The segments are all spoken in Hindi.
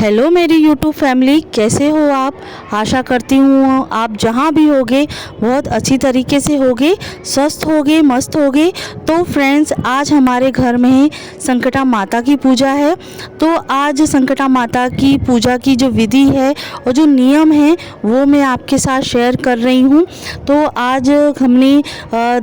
हेलो मेरी यूट्यूब फैमिली, कैसे हो आप। आशा करती हूँ आप जहाँ भी होगे बहुत अच्छी तरीके से होगे, स्वस्थ होगे, मस्त होगे। तो फ्रेंड्स, आज हमारे घर में संकटा माता की पूजा है। तो आज संकटा माता की पूजा की जो विधि है और जो नियम है वो मैं आपके साथ शेयर कर रही हूँ। तो आज हमने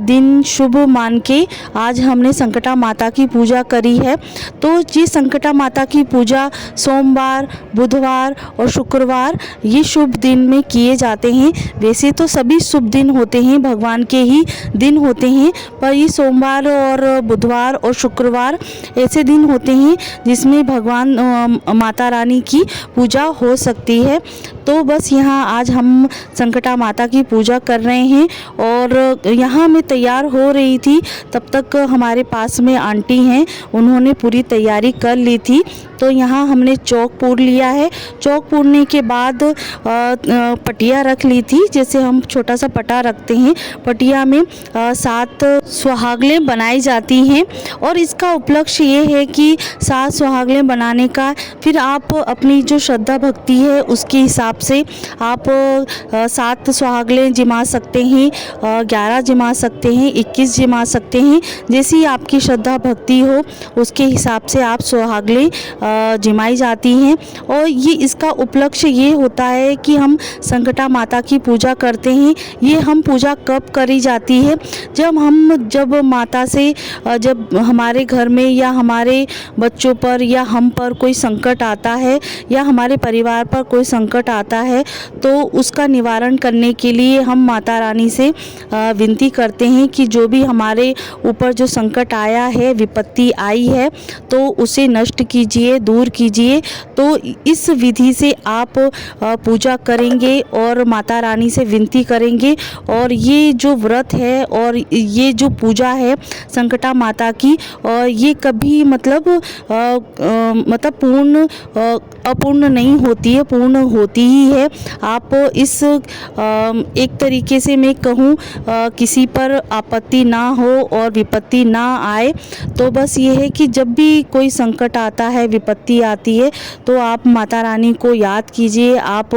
दिन शुभ मान के आज हमने संकटा माता की पूजा करी है। तो ये संकटा माता की पूजा सोमवार, बुधवार और शुक्रवार ये शुभ दिन में किए जाते हैं। वैसे तो सभी शुभ दिन होते हैं, भगवान के ही दिन होते हैं, पर ये सोमवार और बुधवार और शुक्रवार ऐसे दिन होते हैं जिसमें भगवान माता रानी की पूजा हो सकती है। तो बस यहाँ आज हम संकटा माता की पूजा कर रहे हैं और यहाँ मैं तैयार हो रही थी, तब तक हमारे पास में आंटी हैं, उन्होंने पूरी तैयारी कर ली थी। तो यहाँ हमने चौक पूर लिया है। चौक पूरने के बाद पटिया रख ली थी, जैसे हम छोटा सा पटा रखते हैं। पटिया में 7 सुहागलें बनाई जाती हैं और इसका उपलक्ष्य ये है कि 7 सुहागलें बनाने का फिर आप अपनी जो श्रद्धा भक्ति है उसके हिसाब से आप 7 सुहागलें जिमा सकते हैं, 11 जिमा सकते हैं, 21 जिमा सकते हैं। जैसी आपकी श्रद्धा भक्ति हो उसके हिसाब से आप सुहागलें जिमाई जाती हैं। और ये इसका उपलक्ष्य ये होता है कि हम संकटा माता की पूजा करते हैं। ये हम पूजा कब करी जाती है, जब माता से जब हमारे घर में या हमारे बच्चों पर या हम पर कोई संकट आता है या हमारे परिवार पर कोई संकट आता है, तो उसका निवारण करने के लिए हम माता रानी से विनती करते हैं कि जो भी हमारे ऊपर जो संकट आया है, विपत्ति आई है, तो उसे नष्ट कीजिए, दूर कीजिए। तो इस विधि से आप पूजा करेंगे और माता रानी से विनती करेंगे। और ये जो व्रत है और ये जो पूजा है संकटा माता की, और ये कभी मतलब पूर्ण अपूर्ण नहीं होती है, पूर्ण होती ही है। आप इस एक तरीके से मैं कहूँ किसी पर आपत्ति ना हो और विपत्ति ना आए। तो बस ये है कि जब भी कोई संकट आता है, विपत्ति आती है, तो आप माता रानी को याद कीजिए। आप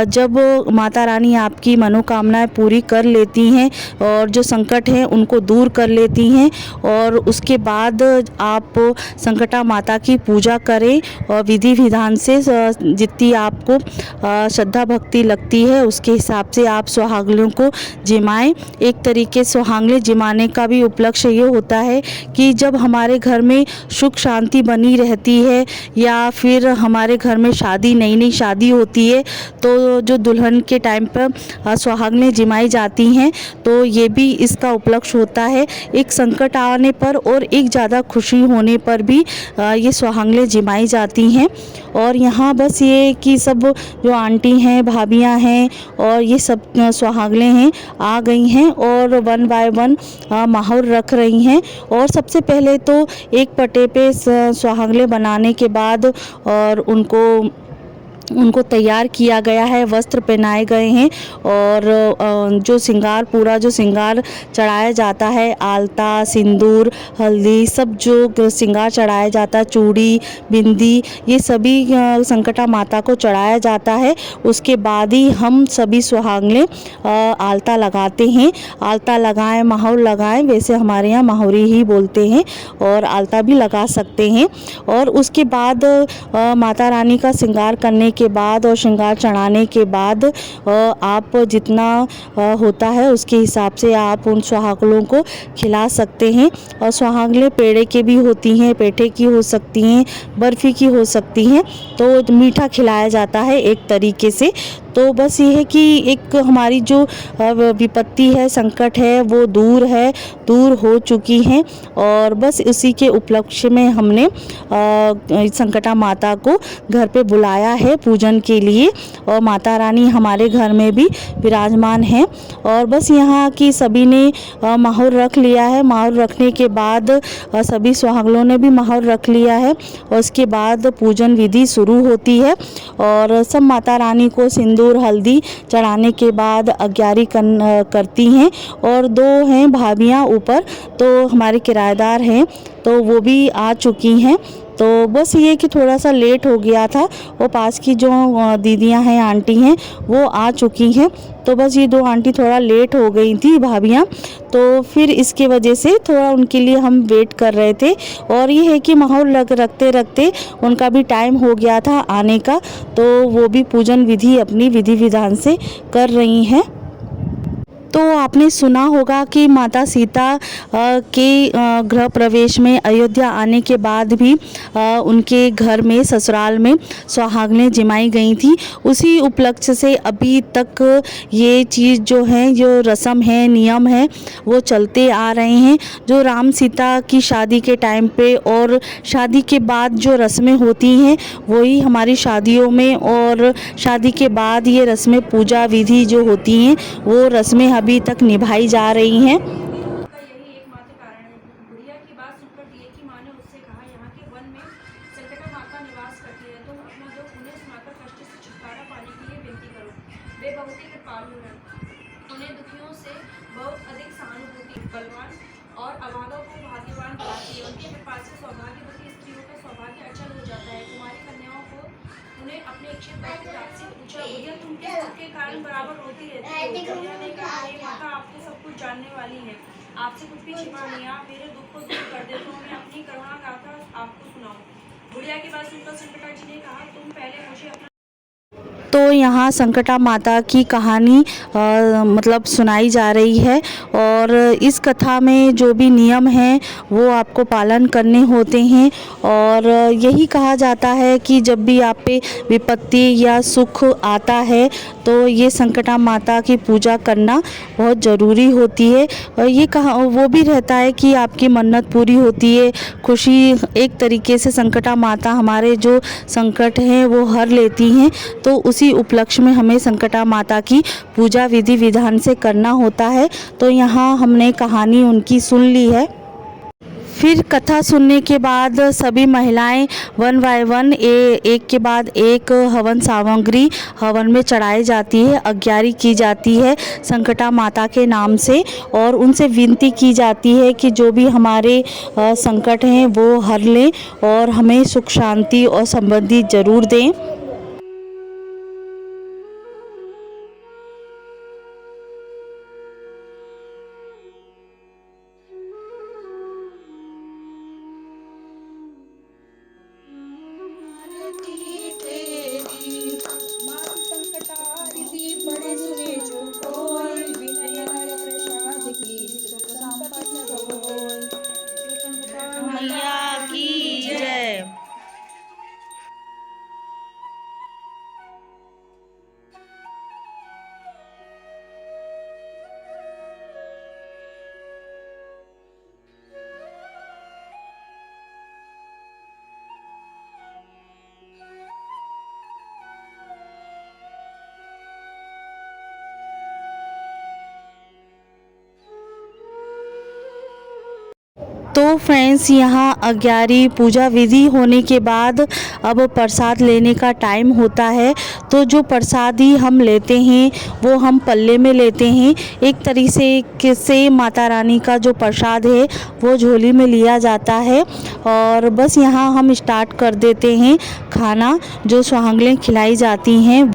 जब माता रानी आपकी मनोकामनाएं पूरी कर लेती हैं और जो संकट हैं उनको दूर कर लेती हैं, और उसके बाद आप संकटा माता की पूजा करें और विधि विधान से जितनी आपको श्रद्धा भक्ति लगती है उसके हिसाब से आप सुहागलों को जिमाएं। एक तरीके सुहागलें जिमाने का भी उपलक्ष्य ये होता है कि जब हमारे घर में सुख शांति बनी रहती है या फिर हमारे घर में नई नई शादी होती है, तो जो दुल्हन के टाइम पर सुहागलें जिमाई जाती हैं, तो ये भी इसका उपलक्ष्य होता है। एक संकट आने पर और एक ज़्यादा खुशी होने पर भी ये सुहागलें जिमाई जाती हैं। और यहाँ बस ये कि सब जो आंटी हैं, भाभियाँ हैं और ये सब सुहागलें हैं आ गई हैं और 1 बाय 1 माहौर रख रही हैं। और सबसे पहले तो एक पटे पे सुहागलें बनाने के बाद और उनको तैयार किया गया है, वस्त्र पहनाए गए हैं और जो श्रृंगार, पूरा जो श्रृंगार चढ़ाया जाता है, आलता, सिंदूर, हल्दी, सब जो श्रृंगार चढ़ाया जाता है, चूड़ी, बिंदी, ये सभी संकटा माता को चढ़ाया जाता है। उसके बाद ही हम सभी सुहागलें आलता लगाते हैं। आलता लगाएं, माहौर लगाएं, वैसे हमारे यहाँ माहौरी ही बोलते हैं, और आलता भी लगा सकते हैं। और उसके बाद माता रानी का श्रृंगार करने के बाद और श्रृंगार चढ़ाने के बाद आप जितना होता है उसके हिसाब से आप उन सुहागलों को खिला सकते हैं। और सुहागलें पेड़े की भी होती हैं, पेठे की हो सकती हैं, बर्फ़ी की हो सकती हैं, तो मीठा खिलाया जाता है एक तरीके से। तो बस ये है कि एक हमारी जो विपत्ति है, संकट है, वो दूर हो चुकी हैं। और बस उसी के उपलक्ष्य में हमने संकटा माता को घर पे बुलाया है पूजन के लिए, और माता रानी हमारे घर में भी विराजमान हैं। और बस यहाँ की सभी ने माहौर रख लिया है। माहौर रखने के बाद सभी सुहागलों ने भी माहौर रख लिया है और उसके बाद पूजन विधि शुरू होती है। और सब माता रानी को सिंदूर, हल्दी चढ़ाने के बाद अग्यारी करती हैं। और 2 हैं भाभियाँ ऊपर, तो हमारे किराएदार हैं, तो वो भी आ चुकी हैं। तो बस ये कि थोड़ा सा लेट हो गया था, और पास की जो दीदियां हैं, आंटी हैं, वो आ चुकी हैं। तो बस ये 2 आंटी थोड़ा लेट हो गई थी, भाभियाँ, तो फिर इसके वजह से थोड़ा उनके लिए हम वेट कर रहे थे। और ये है कि माहौल रखते रखते उनका भी टाइम हो गया था आने का, तो वो भी पूजन विधि अपनी विधि विधान से कर रही हैं। तो आपने सुना होगा कि माता सीता के गृह प्रवेश में अयोध्या आने के बाद भी उनके घर में, ससुराल में सुहागनें जमाई गई थी। उसी उपलक्ष्य से अभी तक ये चीज़ जो है, जो रस्म है, नियम है, वो चलते आ रहे हैं। जो राम सीता की शादी के टाइम पे और शादी के बाद जो रस्में होती हैं, वही हमारी शादियों में, और शादी के बाद ये रस्में, पूजा विधि जो होती हैं, वो रस्में अभी तक निभाई जा रही हैं। का यही एकमात्र कारण है। बुढ़िया की बात सुनकर देवकी माँ ने उससे कहा, यहाँ के वन में संकटा माता निवास करती है, तुम अपना दुख उन्हें सुनाकर कष्ट से छुटकारा पाने के लिए विनती करो। वे बहुत ही कृपालु हैं, उन्हें दुखियों से बहुत अधिक सहानुभूति, बलवान और अभागों को भाग्यवान बनाती है। उनकी कृपा से सौभाग्यवती स्त्रियों का सौभाग्य अचल हो जाता है। कुमारी कन्याओं को उन्हें अपने इच्छित प्राप्ति से पूछा, बुढ़िया तुम किस दुख के कारण बराबर रोती रहती हो? बुढ़िया ने कहा, हे माता, आप तो सब कुछ जानने वाली हैं, आपसे कुछ भी छिपा नहीं, आप मेरे दुख को दूर कर दे तो मैं अपनी करुणा गाथा आपको सुनाऊं। बुढ़िया की बात सुनकर संकटा जी ने कहा, तुम पहले मुझे अपना। तो यहाँ संकटा माता की कहानी मतलब सुनाई जा रही है, और इस कथा में जो भी नियम हैं वो आपको पालन करने होते हैं। और यही कहा जाता है कि जब भी आप पे विपत्ति या सुख आता है, तो ये संकटा माता की पूजा करना बहुत ज़रूरी होती है। और ये कहा वो भी रहता है कि आपकी मन्नत पूरी होती है, खुशी, एक तरीके से संकटा माता हमारे जो संकट हैं वो हर लेती हैं। तो उसी उपलक्ष्य में हमें संकटा माता की पूजा विधि विधान से करना होता है। तो यहाँ हमने कहानी उनकी सुन ली है। फिर कथा सुनने के बाद सभी महिलाएं वन बाय वन एक के बाद एक हवन सामग्री हवन में चढ़ाई जाती है, अग्यारी की जाती है संकटा माता के नाम से, और उनसे विनती की जाती है कि जो भी हमारे संकट हैं वो हर लें और हमें सुख शांति और समृद्धि जरूर दें। मैया की जय। तो फ्रेंड्स, यहाँ अग्यारी पूजा विधि होने के बाद अब प्रसाद लेने का टाइम होता है। तो जो प्रसादी हम लेते हैं वो हम पल्ले में लेते हैं। एक तरीके से माता रानी का जो प्रसाद है वो झोली में लिया जाता है। और बस यहाँ हम स्टार्ट कर देते हैं खाना, जो सुहागनें खिलाई जाती हैं।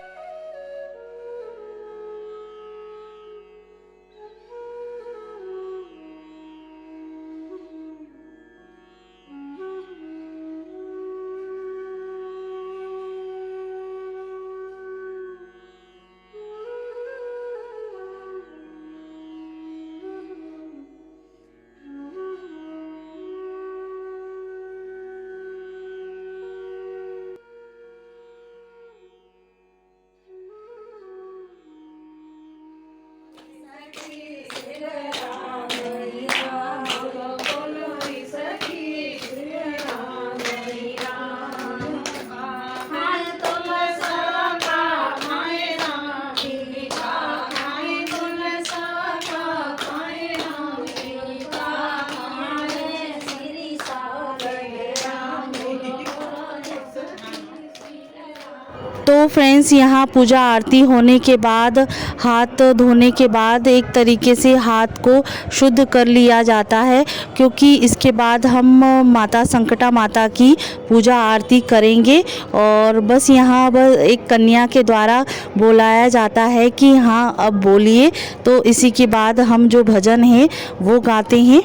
तो फ्रेंड्स, यहाँ पूजा आरती होने के बाद हाथ धोने के बाद एक तरीके से हाथ को शुद्ध कर लिया जाता है, क्योंकि इसके बाद हम माता संकटा माता की पूजा आरती करेंगे। और बस यहाँ बस एक कन्या के द्वारा बुलाया जाता है कि हाँ अब बोलिए, तो इसी के बाद हम जो भजन है वो गाते हैं।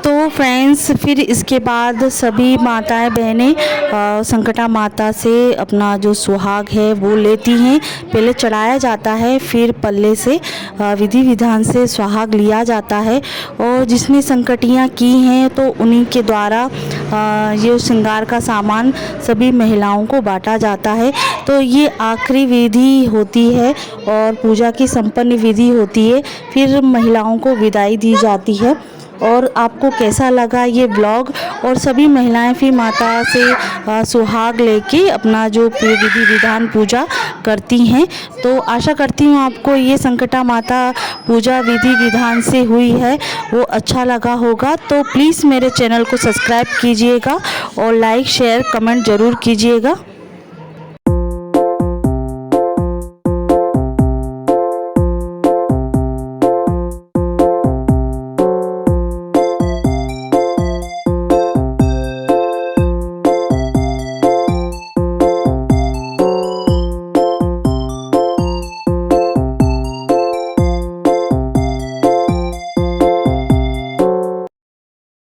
तो फ्रेंड्स फिर इसके बाद सभी माताएं बहनें संकटा माता से अपना जो सुहाग है वो लेती हैं। पहले चढ़ाया जाता है, फिर पल्ले से विधि विधान से सुहाग लिया जाता है, और जिसने संकटियाँ की हैं तो उन्हीं के द्वारा ये श्रृंगार का सामान सभी महिलाओं को बांटा जाता है। तो ये आखिरी विधि होती है और पूजा की संपन्न विधि होती है, फिर महिलाओं को विदाई दी जाती है। और आपको कैसा लगा ये ब्लॉग? और सभी महिलाएं फिर माता से सुहाग लेके अपना जो विधि विधान पूजा करती हैं। तो आशा करती हूँ आपको ये संकटा माता पूजा विधि विधान से हुई है वो अच्छा लगा होगा। तो प्लीज़ मेरे चैनल को सब्सक्राइब कीजिएगा और लाइक शेयर कमेंट ज़रूर कीजिएगा।